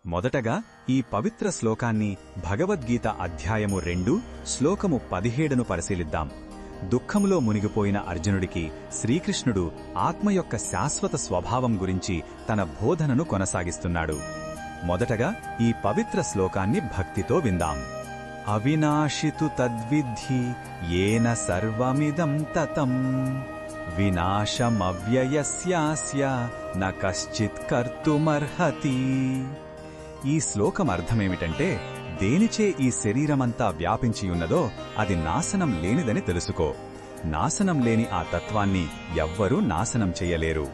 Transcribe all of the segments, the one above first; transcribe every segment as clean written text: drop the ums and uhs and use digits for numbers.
మొదటగా ఈ పవిత్ర శ్లోకాన్ని భగవద్గీత అధ్యాయము 2 శ్లోకము 17ను పరిశీలిద్దాం. దుఃఖములో మునిగిపోయిన అర్జునుడికి శ్రీకృష్ణుడు ఆత్మ యొక్క శాశ్వత స్వభావం గురించి తన బోధనను కొనసాగిస్తున్నాడు. మొదటగా ఈ పవిత్ర శ్లోకాన్ని భక్తితో విందాం. అవినాశితు తద్విద్ధి ఏన సర్వమిదం తతం వినాశమవ్యయస్యాస్య న కశ్చిత్ కర్తుమర్హతి. ఈ శ్లోకం అర్థమేమిటంటే, దేనిచే ఈ శరీరమంతా వ్యాపించియున్నదో అది నాశనం లేనిదని తెలుసుకో. నాశనం లేని ఆ తత్వాన్ని ఎవ్వరూ నాశనం చెయ్యలేరు.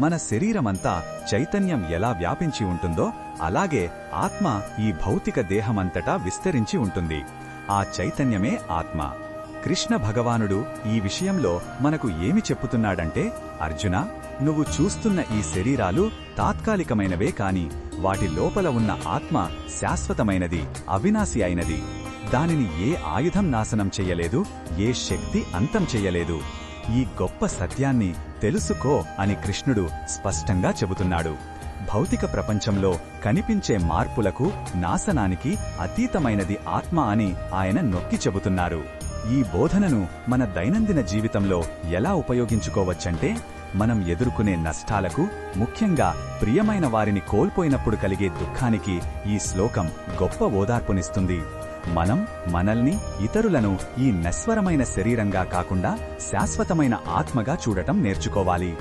మన శరీరమంతా చైతన్యం ఎలా వ్యాపించి ఉంటుందో అలాగే ఆత్మ ఈ భౌతిక దేహమంతటా విస్తరించి ఉంటుంది. ఆ చైతన్యమే ఆత్మ. కృష్ణ భగవానుడు ఈ విషయంలో మనకు ఏమి చెప్పుతున్నాడంటే, అర్జునా, నువ్వు చూస్తున్న ఈ శరీరాలు తాత్కాలికమైనవే కాని వాటి లోపల ఉన్న ఆత్మ శాశ్వతమైనది, అవినాశి అయినది. దానిని ఏ ఆయుధం నాశనం చెయ్యలేదు, ఏ శక్తి అంతం చెయ్యలేదు. ఈ గొప్ప సత్యాన్ని తెలుసుకో అని కృష్ణుడు స్పష్టంగా చెబుతున్నాడు. భౌతిక ప్రపంచంలో కనిపించే మార్పులకు, నాశనానికి అతీతమైనది ఆత్మ అని ఆయన నొక్కి చెబుతున్నారు. ఈ బోధనను మన దైనందిన జీవితంలో ఎలా ఉపయోగించుకోవచ్చంటే, మనం ఎదుర్కొనే నష్టాలకు, ముఖ్యంగా ప్రియమైన వారిని కోల్పోయినప్పుడు కలిగే దుఃఖానికి ఈ శ్లోకం గొప్ప ఓదార్పునిస్తుంది. మనం మనల్ని, ఇతరులను ఈ నశ్వరమైన శరీరంగా కాకుండా శాశ్వతమైన ఆత్మగా చూడటం నేర్చుకోవాలి.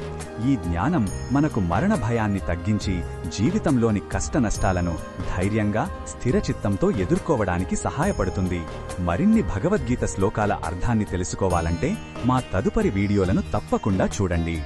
ఈ జ్ఞానం మనకు మరణ భయాన్ని తగ్గించి జీవితంలోని కష్టనష్టాలను ధైర్యంగా, స్థిరచిత్తంతో ఎదుర్కోవడానికి సహాయపడుతుంది. మరిన్ని భగవద్గీత శ్లోకాల అర్థాన్ని తెలుసుకోవాలంటే మా తదుపరి వీడియోలను తప్పకుండా చూడండి.